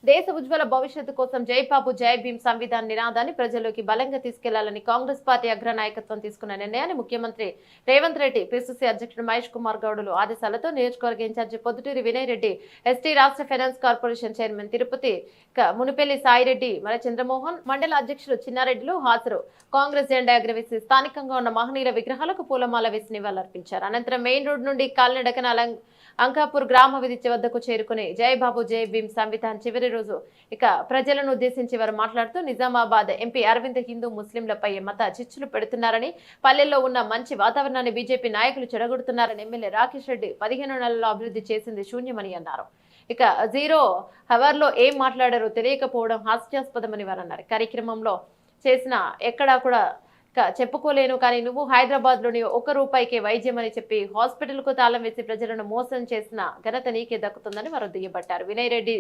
దేశ ఉజ్వల భవిష్యత్తు కోసం జై బాబు జై భీమ్ సంవిధాన నినాదాన్ని ప్రజల్లోకి బలంగా తీసుకెళ్లాలని కాంగ్రెస్ పార్టీ అగ్రనాయకత్వం తీసుకున్న నిర్ణయాన్ని ముఖ్యమంత్రి రేవంత్ రెడ్డి, పిసిసి అధ్యక్షుడు మహేష్ కుమార్ గౌడులు ఆదేశాలతో నియోజకవర్గ ఇన్ఛార్జి పొద్దుటూరి వినయ్ రెడ్డి, ఎస్టీ రాష్ట్ర finance corporation chairman Tirupati Munipelli Saireddy, మరి చంద్రమోహన్, మండల అధ్యక్షులు చిన్నారెడ్డిలు హాజరు. కాంగ్రెస్ జెండా ఎగురవేసి స్థానికంగా ఉన్న మహనీయుల విగ్రహాలకు పూలమాల వేసి నివాళులర్పించారు. అనంతరం మెయిన్ రోడ్ నుండి కాలినడకన అంకాపూర్ గ్రామ విధి వద్దకు చేరుకుని జై బాబు జై భీమ్ సంవిధాన్ చివరి రోజు ప్రజలను ఉద్దేశించి వారు మాట్లాడుతూ నిజామాబాద్ ఎంపీ అరవింద్ హిందూ ముస్లింలపై మత చిచ్చులు పెడుతున్నారని, పల్లెల్లో ఉన్న మంచి వాతావరణాన్ని బీజేపీ నాయకులు చెడగొడుతున్నారని ఎమ్మెల్యే రాకేష్ రెడ్డి 15 నెలల్లో అభివృద్ధి చేసింది శూన్యమని అన్నారు. జీరో హవర్ లో ఏం మాట్లాడారో తెలియకపోవడం హాస్యాస్పదమని వారు అన్నారు. కార్యక్రమంలో చేసిన ఎక్కడా కూడా చెప్పుకోలేను, కానీ నువ్వు హైదరాబాద్ లోని ₹1 వైద్యం అని చెప్పి హాస్పిటల్ కు తాళం వేసి ప్రజలను మోసం చేసిన ఘనత నీకే దక్కుతుందని వారు దుయ్యబట్టారు. వినయ్ రెడ్డి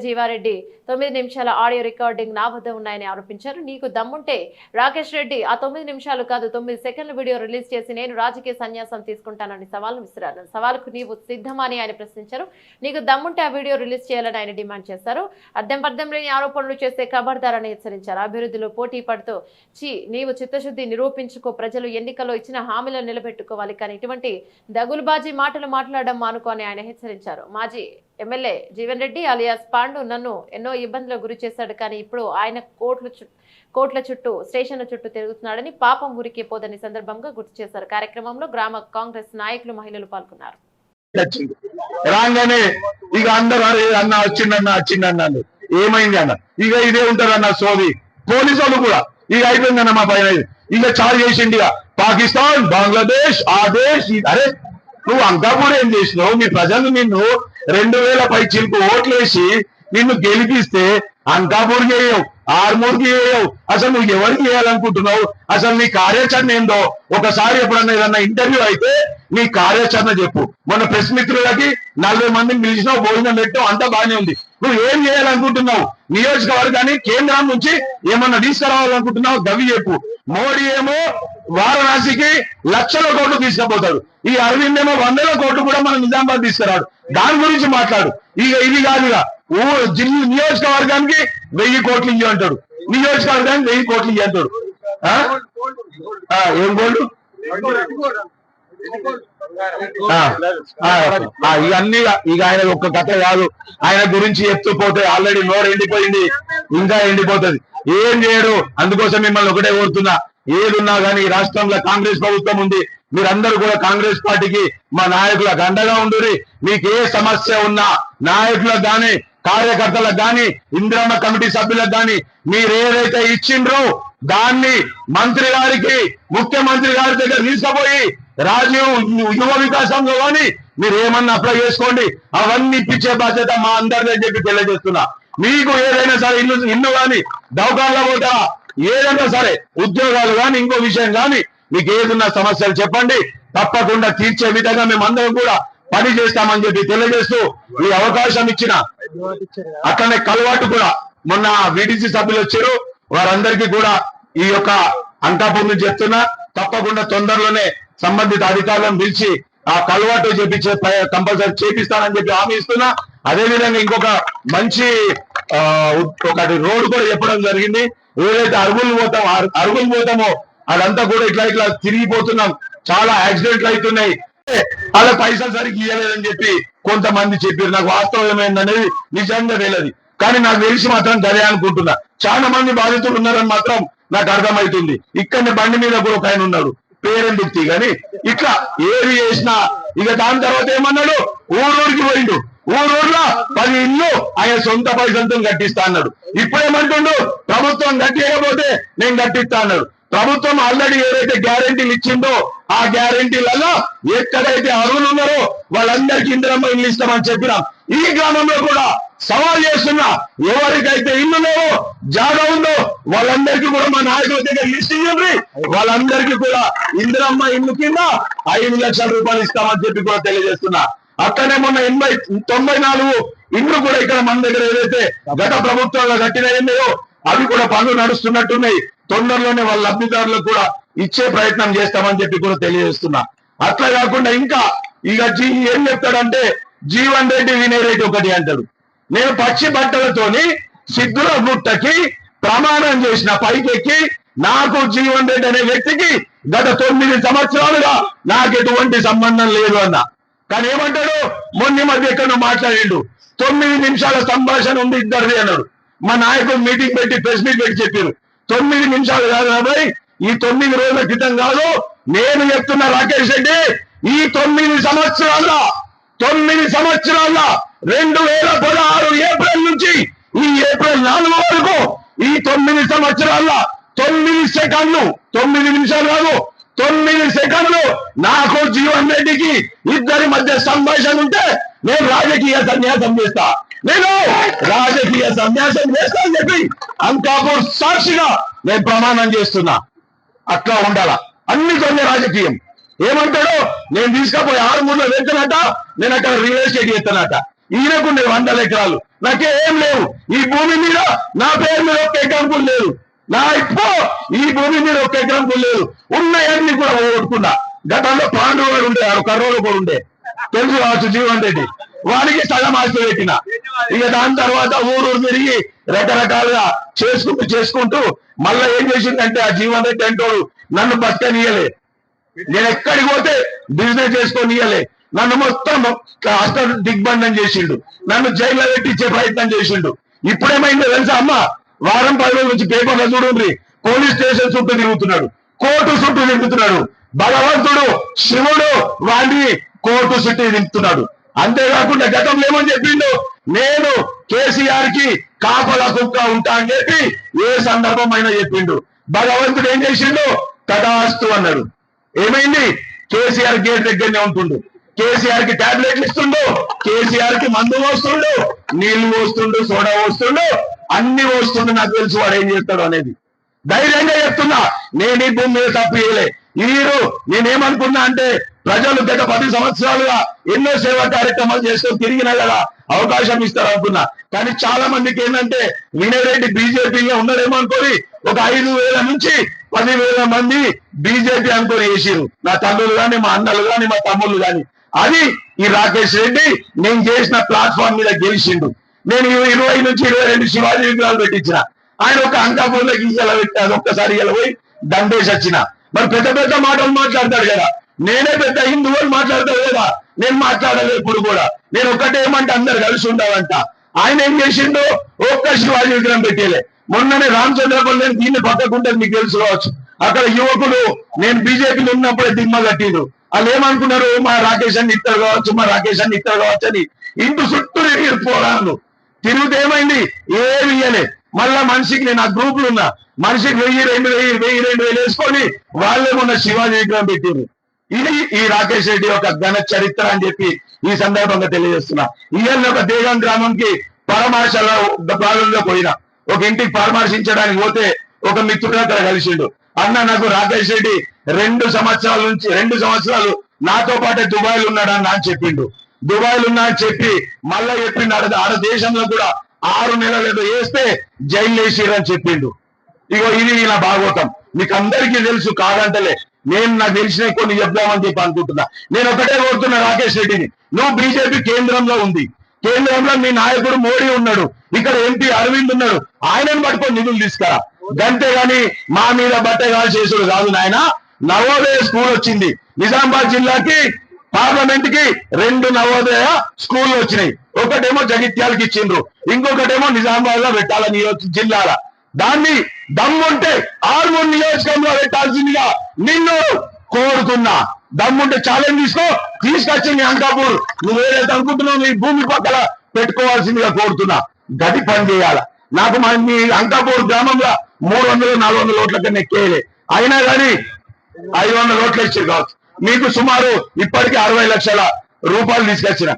జీవారెడ్డి 9 నిమిషాల ఆడియో రికార్డింగ్ నా వద్ద ఉన్నాయని ఆరోపించారు. నీకు దమ్ముంటే రాకేష్ రెడ్డి ఆ 9 నిమిషాలు కాదు 9 సెకండ్ల వీడియో రిలీజ్ చేసి నేను రాజకీయ సన్యాసం తీసుకుంటానని సవాల్ విసిరారు. సవాలుకు నీవు సిద్ధమా అని ఆయన ప్రశ్నించారు. నీకు దమ్ముంటే ఆ వీడియో రిలీజ్ చేయాలని ఆయన డిమాండ్ చేశారు. అర్థం లేని ఆరోపణలు చేస్తే ఖబర్దారని హెచ్చరించారు. అభివృద్ధిలో పోటీ పడుతూ నీవు చిత్తశుద్ధి నిరూపించుకో, ప్రజలు ఎన్నికల్లో ఇచ్చిన హామీలను నిలబెట్టుకోవాలి, కానీ ఇటువంటి దగులుబాజీ మాటలు మాట్లాడడం మానుకో అని ఆయన హెచ్చరించారు. మాజీ ఎమ్మెల్యే జీవన్ రెడ్డి అలియాస్ పాండు నన్ను ఎన్నో ఇబ్బందులకు గురి చేశాడు, కానీ ఇప్పుడు ఆయన కోట్ల చుట్టూ స్టేషన్ల చుట్టూ తిరుగుతున్నాడని, పాపం ఊరికే పోదని సందర్భంగా గుర్తు చేశారు. కార్యక్రమంలో గ్రామ కాంగ్రెస్ నాయకులు, మహిళలు పాల్గొన్నారు. రాగానే ఇక అందరూ అన్న వచ్చిందన్నాను, ఏమైంది అన్న, ఇక ఇదే ఉంటారు అన్న సోది. పోలీసు వాళ్ళు కూడా ఇక అయిపోయిందన్న మా పైన ఇక చాలు చేసిండి. పాకిస్తాన్, బంగ్లాదేశ్, ఆ దేశ్, అరే నువ్వు అంకాపూర్ ఏం చేసినావు? మీ ప్రజలు నిన్ను 2000 పై చిలుకు ఓట్లేసి నిన్ను గెలిపిస్తే అంకాపూర్కి వేయవు, ఆర్మూర్కి వేయవు. అసలు నువ్వు ఎవరికి వేయాలనుకుంటున్నావు? అసలు నీ కార్యాచరణ ఏందో ఒకసారి ఎప్పుడన్నా ఏదన్నా ఇంటర్వ్యూ అయితే నీ కార్యాచరణ చెప్పు. మొన్న ప్రెస్ మిత్రులకి 40 మందిని పిలిచినావు, భోజనం పెట్టావు, అంతా బాగానే ఉంది. నువ్వు ఏం చేయాలనుకుంటున్నావు? నియోజకవర్గాన్ని కేంద్రం నుంచి ఏమన్నా తీసుకురావాలనుకుంటున్నావు? గవి చెప్పు. మోడీ ఏమో వారణాసికి లక్షల కోట్లు తీసుకుపోతాడు, ఈ అరవింద్ ఏమో 100ల కోట్లు కూడా మన నిజామాబాద్ తీసుకురాడు. దాని గురించి మాట్లాడు. ఇక ఇది కాదుగా నియోజకవర్గానికి 1000 కోట్లు ఇయ్యి అంటాడు, నియోజకవర్గానికి 1000 కోట్లు ఇయ్యి అంటాడు. ఏం గోల్డ్ ఇవన్నీ ఇక ఆయన ఒక్క కథ కాదు. ఆయన గురించి చెప్తూ పోతే ఆల్రెడీ నోరు ఎండిపోయింది, ఇంకా ఎండిపోతుంది. ఏం చేయడు. అందుకోసం మిమ్మల్ని ఒకటే కోరుతున్నా, ఏదున్నా కానీ ఈ రాష్ట్రంలో కాంగ్రెస్ ప్రభుత్వం ఉంది. మీరందరూ కూడా కాంగ్రెస్ పార్టీకి మా నాయకులకు అండగా ఉండురి. మీకు ఏ సమస్య ఉన్నా నాయకులకు గాని, కార్యకర్తలకు గాని, ఇందిరమ్మ కమిటీ సభ్యులకు గాని మీరు ఏదైతే ఇచ్చిండ్రో దాన్ని మంత్రి గారికి, ముఖ్యమంత్రి గారి దగ్గర తీసుకుపోయి రాజీవ్ యువ వికాసంలో కానీ మీరు ఏమన్నా అప్లై చేసుకోండి, అవన్నీ ఇప్పించే బాధ్యత మా అందరినీ చెప్పి తెలియజేస్తున్నా. మీకు ఏదైనా సరే ఇల్లు కానీ, దవాఖానలో పోతా, ఏదైనా సరే ఉద్యోగాలు కానీ, ఇంకో విషయం కానీ మీకు ఏదున్న సమస్యలు చెప్పండి, తప్పకుండా తీర్చే విధంగా మేము అందరం కూడా పని చేస్తామని చెప్పి తెలియజేస్తూ ఈ అవకాశం ఇచ్చిన అట్లనే కలవాటు కూడా మొన్న వీటీసీ సభ్యులు వచ్చారు, వారందరికీ కూడా ఈ యొక్క అంకాపూర్ నుంచి చెప్తున్నా, తప్పకుండా తొందరలోనే సంబంధిత అధికారులను పిలిచి ఆ కలవాటు చేపించే కంపల్సరీ చేపిస్తానని చెప్పి హామీ ఇస్తున్నా. అదే విధంగా ఇంకొక మంచి ఒకటి రోడ్డు కూడా చెప్పడం జరిగింది. ఏదైతే అరుగులు పోతామో అదంతా కూడా ఇట్లా తిరిగిపోతున్నాం, చాలా యాక్సిడెంట్లు అవుతున్నాయి, అలా పైసలు సరిగ్గా ఇవ్వలేదని చెప్పి కొంతమంది చెప్పారు. నాకు వాస్తవం ఏమైందనేది నిజంగా తెలియదు, కానీ నాకు తెలిసి మాత్రం గదే అనుకుంటున్నా. చాలా మంది బాధితులు ఉన్నారని మాత్రం నాకు అర్థమవుతుంది. ఇక్కడనే బండి మీద కూడా ఒక ఆయన ఉన్నాడు, పేరెందుకు కానీ ఇట్లా ఏది చేసినా ఇక దాని తర్వాత ఏమన్నాడు, ఊరూరికి పోయిండు, ఊరూర్లో 10 ఇల్లు ఆయన సొంత పైసలతో కట్టిస్తా అన్నాడు. ఇప్పుడేమంటుండు, ప్రభుత్వం కట్టేయకపోతే నేను కట్టిస్తా అన్నాడు. ప్రభుత్వం ఆల్రెడీ ఏదైతే గ్యారెంటీలు ఇచ్చిందో ఆ గ్యారెంటీలలో ఎక్కడైతే అర్హులు ఉన్నారో వాళ్ళందరికీ ఇందిరమ్మ ఇల్లు ఇస్తామని చెప్పినాం. ఈ గ్రామంలో కూడా సవాల్ చేస్తున్నా, ఎవరికైతే ఇల్లు లేవో, జాగా ఉందో వాళ్ళందరికీ కూడా మా నాయకుల దగ్గర లిస్ట్ ఇవ్వండి, వాళ్ళందరికీ కూడా ఇందిరమ్మ ఇల్లు కింద 5 లక్షల రూపాయలు ఇస్తామని చెప్పి కూడా తెలియజేస్తున్నా. అట్లనే మొన్న 94 ఇల్లు కూడా ఇక్కడ మన దగ్గర ఏదైతే గత ప్రభుత్వంలో కట్టినాయో అవి కూడా పనులు నడుస్తున్నట్టున్నాయి. తొందరలోనే వాళ్ళ లబ్ధిదారులకు కూడా ఇచ్చే ప్రయత్నం చేస్తామని చెప్పి కూడా తెలియజేస్తున్నా. అట్లా కాకుండా ఇంకా ఇక ఏం చెప్తాడంటే జీవన్ రెడ్డి వినయ్ రెడ్డి ఒకటి అంటాడు. నేను పచ్చి బట్టలతోని సిద్ధుల గుట్టకి ప్రమాణం చేసిన పైకెక్కి నాకు జీవన్ రెడ్డి అనే వ్యక్తికి గత 9 సంవత్సరాలుగా నాకు ఎటువంటి సంబంధం లేదు అన్న. కానీ ఏమంటాడు, మొన్న మధ్య ఎక్కడో మాట్లాడిండు, 9 నిమిషాల సంభాషణ ఉంది ఇద్దరిది అన్నాడు. మా నాయకులు మీటింగ్ పెట్టి ప్రెస్ మీట్ పెట్టి చెప్పారు 9 నిమిషాలు కాదు కాబట్టి ఈ 9 రోజుల క్రితం కాదు. నేను చెప్తున్నా రాకేష్ రెడ్డి, ఈ 9 సంవత్సరాల 2016 ఏప్రిల్ నుంచి ఈ ఏప్రిల్ 4 వరకు ఈ 9 సంవత్సరాల 9 సెకండ్లు 9 నిమిషాలు కాదు 9 సెకండ్లు నాకు జీవన్ రెడ్డికి ఇద్దరి మధ్య సంభాషణ ఉంటే నేను రాజకీయ సన్యాసం చేస్తా, నేను రాజకీయ సన్యాసం చేస్తా అని చెప్పి అంకాపూర్ సాక్షిగా నేను ప్రమాణం చేస్తున్నా. అట్లా ఉండాలా, అన్నితోనే రాజకీయం. ఏమంటాడు, నేను తీసుకపోయి 6 వెళ్తానట, నేను అక్కడ రియల్ ఎస్టేట్ చేస్తానట. ఈయనకు 100 ఎకరాలు, నాకేం లేవు. ఈ భూమి మీద నా పేరు మీద 1 ఎకరం కూడా లేదు. ఈ భూమి మీద 1 ఎకరం కూడా లేదు. ఉన్నాయన్ని కూడా కొట్టుకున్నా. గతంలో పాండవు గారు ఉండే, కర్రోలు కూడా ఉండే, తెలుసు కావచ్చు జీవన్ రెడ్డి, వారికి సగం ఆస్తి పెట్టిన. ఇక దాని తర్వాత ఊరు తిరిగి రకరకాలుగా చేసుకుంటూ మళ్ళా ఏం చేసిందంటే ఆ జీవన్ రెడ్డి అంటోడు నన్ను బతకనియలే, నేను ఎక్కడికి పోతే బిజినెస్ చేసుకోనియలే, నన్ను మొత్తం అష్ట దిగ్బంధం చేసిండు, నన్ను జైల్లో పెట్టించే ప్రయత్నం చేసిండు. ఇప్పుడేమైందో తెలుసా అమ్మ, వారం 10 రోజుల నుంచి పేపర్లో చూడండి, పోలీస్ స్టేషన్ చుట్టూ తిరుగుతున్నాడు, కోర్టు చుట్టూ తిరుగుతున్నాడు. భగవంతుడు శివుడు వాడిని కోర్టు చుట్టూ తిరుగుతున్నాడు. అంతేకాకుండా గతంలో ఏమని చెప్పిండు, నేను కేసీఆర్ కి కాపలా కుక్క ఉంటా అని చెప్పి ఏ సందర్భమైనా చెప్పిండు. భగవంతుడు ఏం చేసిండు, తదాస్తు అన్నాడు. ఏమైంది, కేసీఆర్ గేట్ దగ్గరనే ఉంటుండు, కేసీఆర్ కి టాబ్లెట్లు ఇస్తుండు, కేసీఆర్ కి మందు పోస్తుండు, నీళ్లు పోస్తుండు, సోడా పోస్తుండు, అన్ని పోస్తుండు. నాకు తెలుసు వాడు ఏం చేస్తాడు అనేది. ధైర్యంగా చెప్తున్నా, నేను ఈ భూమి మీద తప్పు చేయలే. నేనేమనుకున్నా అంటే ప్రజలు గత 10 సంవత్సరాలుగా ఎన్నో సేవా కార్యక్రమాలు చేసుకొని తిరిగినా కదా అవకాశం ఇస్తారు అనుకున్నా. కానీ చాలా మందికి ఏంటంటే వినయ్ రెడ్డి బీజేపీలో ఉన్నాడేమో అనుకోని ఒక 5,000 నుంచి 10,000 మంది బీజేపీ అనుకొని వేసిరు. నా తల్లులు కానీ, మా అన్నలు కానీ, మా తమ్ముళ్ళు కానీ. అది ఈ రాకేష్ రెడ్డి నేను చేసిన ప్లాట్ఫామ్ మీద గెలిచిండు. నేను 20 నుంచి 22 శివాజీ విగ్రహాలు పెట్టించిన. ఆయన ఒక అంకాపూర్లోకి ఇలా పెట్టి అదొక్కసారి ఇలా పోయి దండేసి వచ్చిన. మరి పెద్ద పెద్ద మాటలు మాట్లాడతాడు కదా, నేనే పెద్ద హిందువులు మాట్లాడతాడు కదా, నేను మాట్లాడలేదు ఎప్పుడు కూడా. నేను ఒక్కటేమంటే అందరు కలిసి ఉండాలంట. ఆయన ఏం చేసిండు, ఒక్క శివాజీ విగ్రహం పెట్టేలే. మొన్ననే రామచంద్రపల్లి, నేను దీన్ని పక్కకుంటే మీకు తెలుసు కావచ్చు, అక్కడ యువకులు నేను బీజేపీలో ఉన్నప్పుడే దిమ్మ కట్టిండ్రు. వాళ్ళు ఏమనుకున్నారు, మా రాకేష్ అని ఇస్తారు కావచ్చు, మా రాకేష్ అని ఇస్తారు కావచ్చు అని ఇంటి చుట్టూ తిరిగి పోరాను. తిరుగుతే ఏమైంది, ఏమి ఇయ్యలే. మళ్ళా మనిషికి నేను ఆ గ్రూపులు ఉన్నా, మనిషికి 1000-2000 వేసుకొని వాళ్ళే మొన్న శివాజీ విగ్రహం పెట్టిండ్రు. ఇది ఈ రాకేష్ రెడ్డి యొక్క ఘన చరిత్ర అని చెప్పి ఈ సందర్భంగా తెలియజేస్తున్నా. ఇవాళ ఒక దేగం గ్రామంకి పరామర్శల భాగంగా పోయినా, ఒక ఇంటికి పరామర్శించడానికి పోతే ఒక మిత్రుడు అక్కడ కలిసిండు. అన్న, నాకు రాకేష్ రెడ్డి 2 సంవత్సరాలు నాతో పాటే దుబాయ్లో ఉన్నాడన్న అని చెప్పిండు. దుబాయ్లో ఉన్నా అని చెప్పి మళ్ళా చెప్పిండు, ఆడ దేశంలో కూడా 6 నెలలు ఏదో వేస్తే జైలు వేసిరని చెప్పిండు. ఇగో ఇది ఇలా భాగవతం మీకు అందరికీ తెలుసు కాదంటలే. నాకు తెలిసిన కొన్ని చెప్దామని చెప్పి అనుకుంటున్నా. నేను ఒకటే కోరుతున్నా రాకేష్ రెడ్డిని, నువ్వు బీజేపీ కేంద్రంలో ఉంది, కేంద్రంలో మీ నాయకుడు మోడీ ఉన్నాడు, ఇక్కడ ఎంపీ అరవింద్ ఉన్నాడు, ఆయనను పట్టుకొని నిధులు తీసుకురా. అంతేగాని మా మీద బట్టగాలు చేసుడు కాదు నాయన. నవోదయ స్కూల్ వచ్చింది నిజామాబాద్ జిల్లాకి, పార్లమెంట్ కి 2 నవోదయ స్కూళ్ళు వచ్చినాయి. ఒకటేమో జగిత్యాలకి ఇచ్చిండ్రు, ఇంకొకటేమో నిజామాబాద్ లో పెట్టాలని జిల్లాల. దాన్ని దమ్ముంటే ఆర్మూర్ నియోజకంలో పెట్టాల్సిందిగా నిన్ను కోరుతున్నా. దమ్ముంటే ఛాలెంజ్ తీసుకొచ్చి నీ అంకాపూర్ నువ్వు ఏదైతే అనుకుంటున్నావు నీ భూమి పక్కన పెట్టుకోవాల్సిందిగా కోరుతున్నా. గది పని చేయాల. నాకు మీ అంకాపూర్ గ్రామంలో 300-400 ఓట్ల కన్నా ఎక్కేయలే, అయినా కానీ 500 ఓట్లు ఇచ్చారు కావచ్చు. మీకు సుమారు ఇప్పటికీ 60 లక్షల రూపాయలు తీసుకొచ్చిన.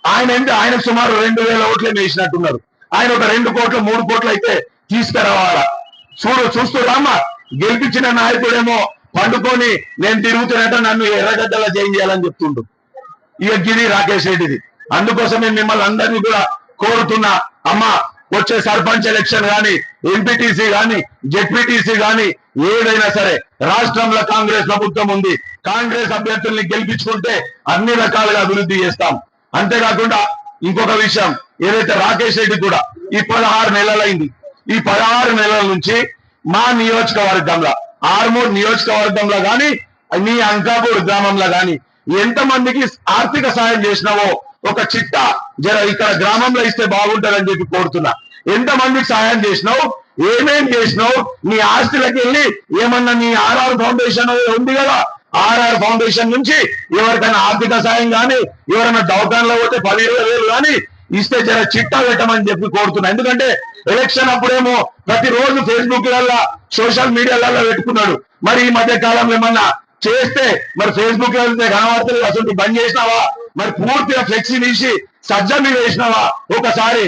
ఆయనకు సుమారు 2000 ఓట్లే వేసినట్టున్నారు. ఆయన ఒక 2 కోట్లు 3 కోట్లు అయితే తీసుకురావాలా. చూస్తురామ్మా, గెలిపించిన నాయకుడేమో పండుకొని నేను తిరుగుతున్నట్టు నన్ను ఎర్రగడ్డలా చేయాలని చెప్తుండు. ఇక గిరి రాకేష్ రెడ్డిది. అందుకోసమే మిమ్మల్ని అందరినీ కూడా కోరుతున్నా, అమ్మా వచ్చే సర్పంచ్ ఎలక్షన్ గాని, ఎంపీటీసీ గాని, జెడ్పీటీసీ గాని ఏదైనా సరే రాష్ట్రంలో కాంగ్రెస్ ప్రభుత్వం ఉంది. కాంగ్రెస్ అభ్యర్థుల్ని గెలిపించుకుంటే అన్ని రకాలుగా అభివృద్ధి చేస్తాం. అంతేకాకుండా ఇంకొక విషయం, ఏదైతే రాకేష్ రెడ్డి కూడా ఈ 16 నెలలైంది. ఈ 16 నెలల నుంచి మా నియోజకవర్గంలో ఆర్మూర్ నియోజకవర్గంలో గాని నీ అంకాపూర్ గ్రామంలో గాని ఎంతమందికి ఆర్థిక సాయం చేసినావో ఒక చిట్టా జర ఇక్కడ గ్రామంలో ఇస్తే బాగుంటుందని చెప్పి కోరుతున్నా. ఎంతమందికి సాయం చేసినావు, ఏమేం చేసినావు, నీ ఆస్తులకు వెళ్ళి ఏమన్నా నీ ఆర్ఆర్ ఫౌండేషన్ ఉంది కదా, ఆర్ఆర్ ఫౌండేషన్ నుంచి ఎవరికైనా ఆర్థిక సాయం కానీ ఎవరైనా దవాఖానలో పోతే 10-20 వేలు కానీ ఇస్తే జర చిట్టా పెట్టమని చెప్పి కోరుతున్నా. ఎందుకంటే ఎలక్షన్ అప్పుడేమో ప్రతిరోజు ఫేస్బుక్ లలో సోషల్ మీడియాలలో పెట్టుకున్నాడు. మరి ఈ మధ్య కాలంలో ఏమన్నా చేస్తే మరి ఫేస్బుక్ లో కనబడతలేదు, అసలు బంద్ చేసినావా, మరి పూర్తిగా ఫ్లెక్సీ తీసి సజ్జ మీద వేసినావా ఒకసారి